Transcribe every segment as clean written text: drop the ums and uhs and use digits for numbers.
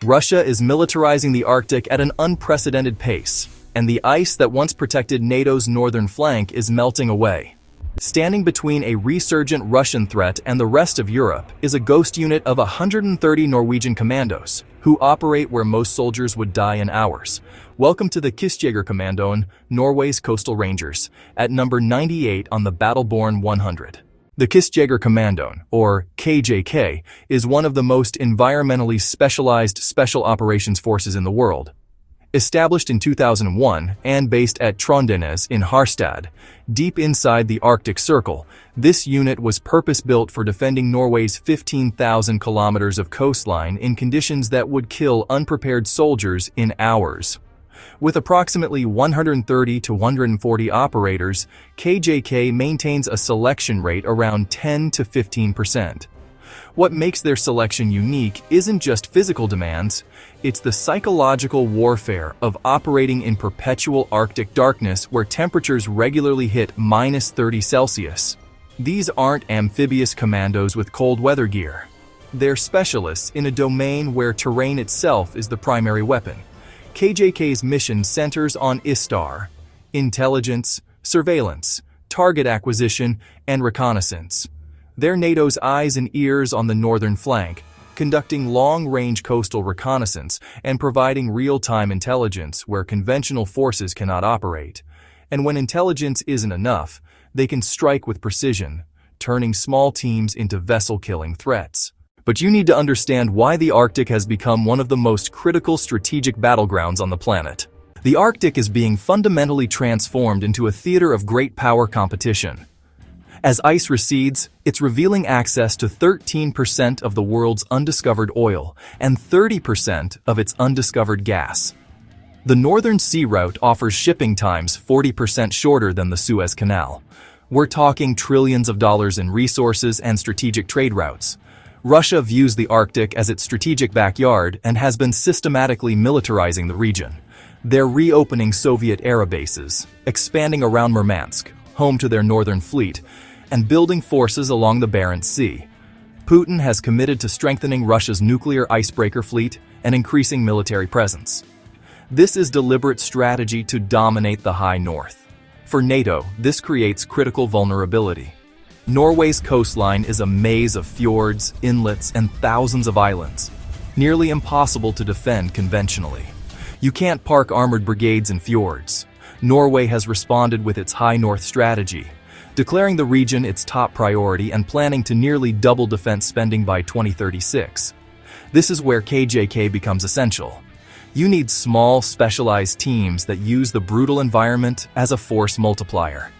Russia is militarizing the Arctic at an unprecedented pace, and the ice that once protected NATO's northern flank is melting away. Standing between a resurgent Russian threat and the rest of Europe is a ghost unit of 130 Norwegian commandos, who operate where most soldiers would die in hours. Welcome to the Kystjegerkommandoen, Norway's coastal rangers, at number 98 on the battle-born 100. The Kystjegerkommandoen, or KJK, is one of the most environmentally specialized special operations forces in the world. Established in 2001 and based at Trondenes in Harstad, deep inside the Arctic Circle, this unit was purpose-built for defending Norway's 15,000 kilometers of coastline in conditions that would kill unprepared soldiers in hours. With approximately 130 to 140 operators, KJK maintains a selection rate around 10 to 15%. What makes their selection unique isn't just physical demands, it's the psychological warfare of operating in perpetual Arctic darkness where temperatures regularly hit -30 Celsius. These aren't amphibious commandos with cold weather gear. They're specialists in a domain where terrain itself is the primary weapon. KJK's mission centers on ISTAR, intelligence, surveillance, target acquisition, and reconnaissance. They're NATO's eyes and ears on the northern flank, conducting long-range coastal reconnaissance and providing real-time intelligence where conventional forces cannot operate. And when intelligence isn't enough, they can strike with precision, turning small teams into vessel-killing threats. But you need to understand why the Arctic has become one of the most critical strategic battlegrounds on the planet. The Arctic is being fundamentally transformed into a theater of great power competition. As ice recedes, it's revealing access to 13% of the world's undiscovered oil and 30% of its undiscovered gas. The Northern Sea Route offers shipping times 40% shorter than the Suez Canal. We're talking trillions of dollars in resources and strategic trade routes. Russia views the Arctic as its strategic backyard and has been systematically militarizing the region. They're reopening Soviet-era bases, expanding around Murmansk, home to their northern fleet, and building forces along the Barents Sea. Putin has committed to strengthening Russia's nuclear icebreaker fleet and increasing military presence. This is deliberate strategy to dominate the high north. For NATO, this creates critical vulnerability. Norway's coastline is a maze of fjords, inlets, and thousands of islands, nearly impossible to defend conventionally. You can't park armored brigades in fjords. Norway has responded with its high north strategy, declaring the region its top priority and planning to nearly double defense spending by 2036. This is where KJK becomes essential. You need small, specialized teams that use the brutal environment as a force multiplier.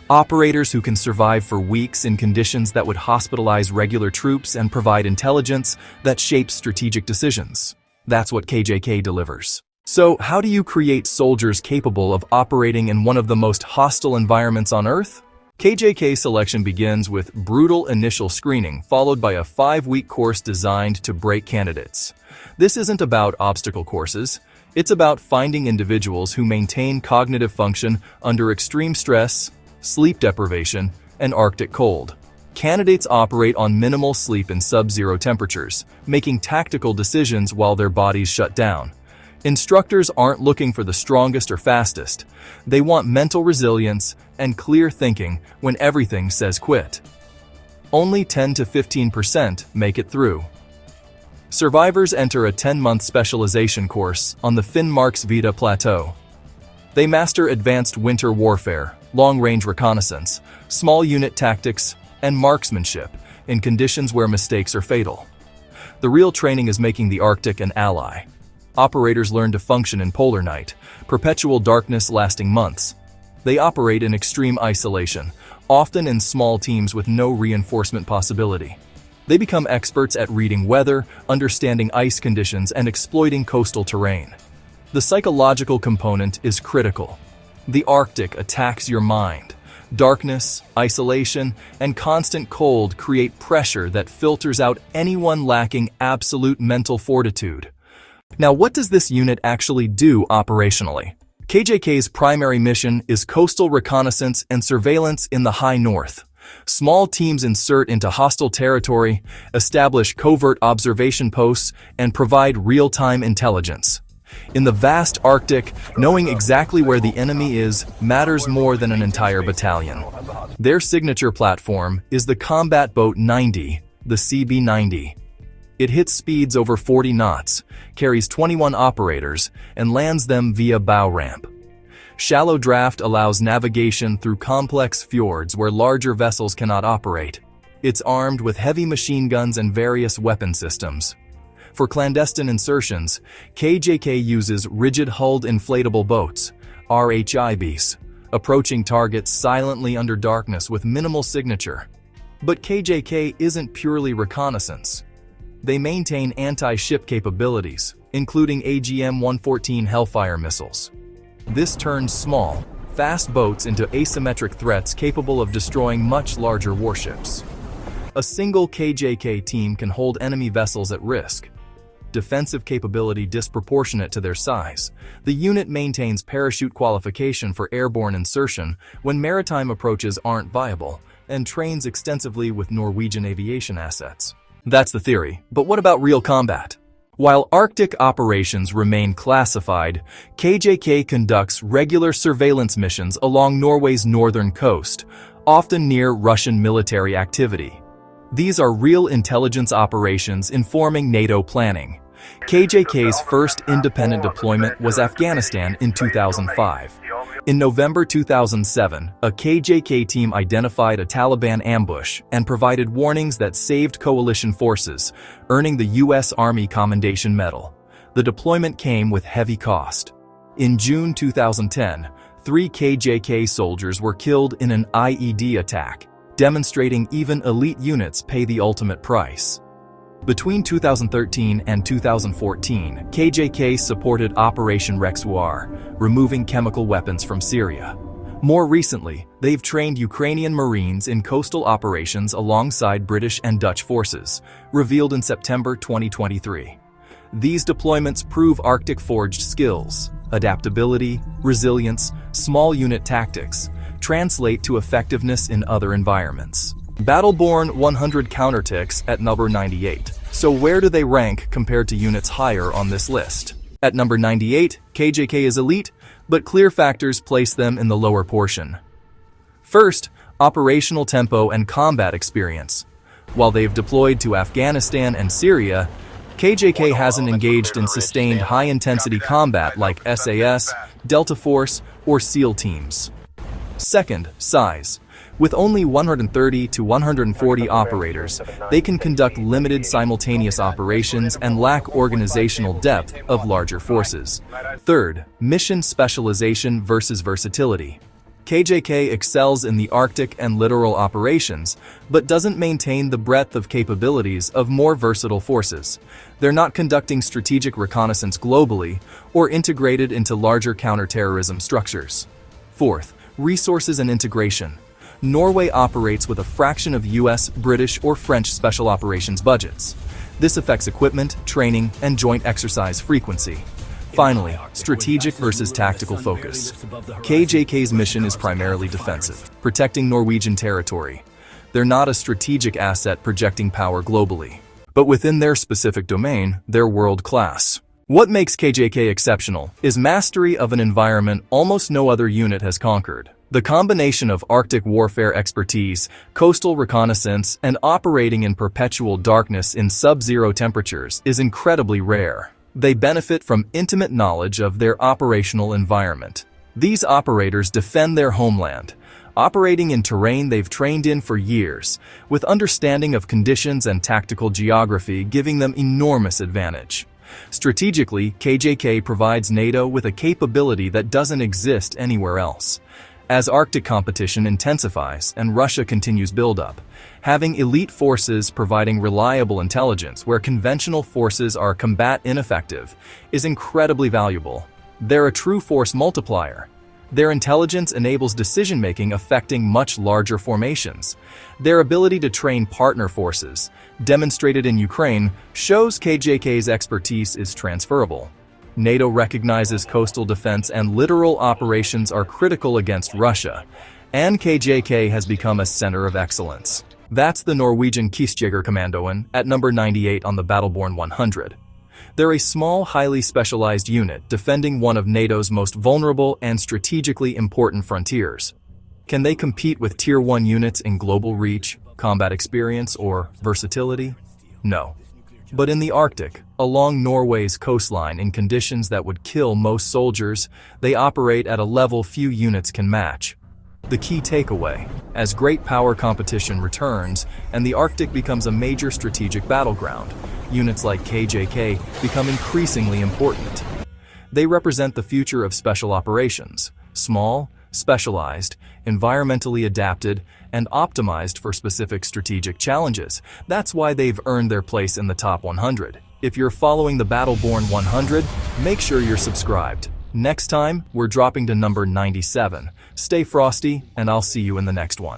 Operators who can survive for weeks in conditions that would hospitalize regular troops and provide intelligence that shapes strategic decisions. That's what KJK delivers. So, how do you create soldiers capable of operating in one of the most hostile environments on Earth? KJK selection begins with brutal initial screening, followed by a 5-week course designed to break candidates. This isn't about obstacle courses. It's about finding individuals who maintain cognitive function under extreme stress, sleep deprivation, and Arctic cold. Candidates operate on minimal sleep in sub-zero temperatures, making tactical decisions while their bodies shut down. Instructors aren't looking for the strongest or fastest. They want mental resilience and clear thinking when everything says quit. Only 10 to 15% make it through. Survivors enter a 10-month specialization course on the Finnmarksvidda Plateau. They master advanced winter warfare, long-range reconnaissance, small unit tactics, and marksmanship in conditions where mistakes are fatal. The real training is making the Arctic an ally. Operators learn to function in polar night, perpetual darkness lasting months. They operate in extreme isolation, often in small teams with no reinforcement possibility. They become experts at reading weather, understanding ice conditions, and exploiting coastal terrain. The psychological component is critical. The Arctic attacks your mind. Darkness, isolation, and constant cold create pressure that filters out anyone lacking absolute mental fortitude. Now, what does this unit actually do operationally? KJK's primary mission is coastal reconnaissance and surveillance in the high north. Small teams insert into hostile territory, establish covert observation posts, and provide real-time intelligence. In the vast Arctic, knowing exactly where the enemy is matters more than an entire battalion. Their signature platform is the Combat Boat 90, the CB-90. It hits speeds over 40 knots, carries 21 operators, and lands them via bow ramp. Shallow draft allows navigation through complex fjords where larger vessels cannot operate. It's armed with heavy machine guns and various weapon systems. For clandestine insertions, KJK uses rigid-hulled inflatable boats, RHIBs, approaching targets silently under darkness with minimal signature. But KJK isn't purely reconnaissance. They maintain anti-ship capabilities, including AGM-114 Hellfire missiles. This turns small, fast boats into asymmetric threats capable of destroying much larger warships. A single KJK team can hold enemy vessels at risk. Defensive capability disproportionate to their size, the unit maintains parachute qualification for airborne insertion when maritime approaches aren't viable, and trains extensively with Norwegian aviation assets. That's the theory, but what about real combat? While Arctic operations remain classified, KJK conducts regular surveillance missions along Norway's northern coast, often near Russian military activity. These are real intelligence operations informing NATO planning. KJK's first independent deployment was Afghanistan in 2005. In November 2007, a KJK team identified a Taliban ambush and provided warnings that saved coalition forces, earning the U.S. Army Commendation Medal. The deployment came with heavy cost. In June 2010, 3 KJK soldiers were killed in an IED attack, demonstrating even elite units pay the ultimate price. Between 2013 and 2014, KJK supported Operation Rexuar, removing chemical weapons from Syria. More recently, they've trained Ukrainian Marines in coastal operations alongside British and Dutch forces, revealed in September 2023. These deployments prove Arctic-forged skills, adaptability, resilience, small unit tactics, translate to effectiveness in other environments. Battleborn 100 counterticks at number 98. So where do they rank compared to units higher on this list? At number 98, KJK is elite, but clear factors place them in the lower portion. First, operational tempo and combat experience. While they've deployed to Afghanistan and Syria, KJK hasn't engaged in sustained high-intensity combat like SAS, Delta Force, or SEAL teams. Second, size. With only 130 to 140 operators, they can conduct limited simultaneous operations and lack organizational depth of larger forces. Third, mission specialization versus versatility. KJK excels in the Arctic and littoral operations, but doesn't maintain the breadth of capabilities of more versatile forces. They're not conducting strategic reconnaissance globally or integrated into larger counterterrorism structures. Fourth, resources and integration. Norway operates with a fraction of US, British, or French special operations budgets. This affects equipment, training, and joint exercise frequency. Finally, strategic versus tactical focus. KJK's mission is primarily defensive, protecting Norwegian territory. They're not a strategic asset projecting power globally. But within their specific domain, they're world-class. What makes KJK exceptional is mastery of an environment almost no other unit has conquered. The combination of Arctic warfare expertise, coastal reconnaissance, and operating in perpetual darkness in sub-zero temperatures is incredibly rare. They benefit from intimate knowledge of their operational environment. These operators defend their homeland, operating in terrain they've trained in for years, with understanding of conditions and tactical geography giving them enormous advantage. Strategically, KJK provides NATO with a capability that doesn't exist anywhere else. As Arctic competition intensifies and Russia continues buildup, having elite forces providing reliable intelligence where conventional forces are combat ineffective is incredibly valuable. They're a true force multiplier. Their intelligence enables decision-making affecting much larger formations. Their ability to train partner forces, demonstrated in Ukraine, shows KJK's expertise is transferable. NATO recognizes coastal defense and littoral operations are critical against Russia, And KJK has become a center of excellence. That's the Norwegian Kystjegerkommandoen at number 98 on the Battleborn 100. They're a small, highly specialized unit defending one of NATO's most vulnerable and strategically important frontiers. Can they compete with Tier 1 units in global reach, combat experience, or versatility? No. But in the Arctic, along Norway's coastline in conditions that would kill most soldiers, they operate at a level few units can match. The key takeaway: as great power competition returns and the Arctic becomes a major strategic battleground, units like KJK become increasingly important. They represent the future of special operations: small, specialized, environmentally adapted, and optimized for specific strategic challenges. That's why they've earned their place in the top 100. If you're following the Battleborn 100, make sure you're subscribed. Next time, we're dropping to number 97. Stay frosty, and I'll see you in the next one.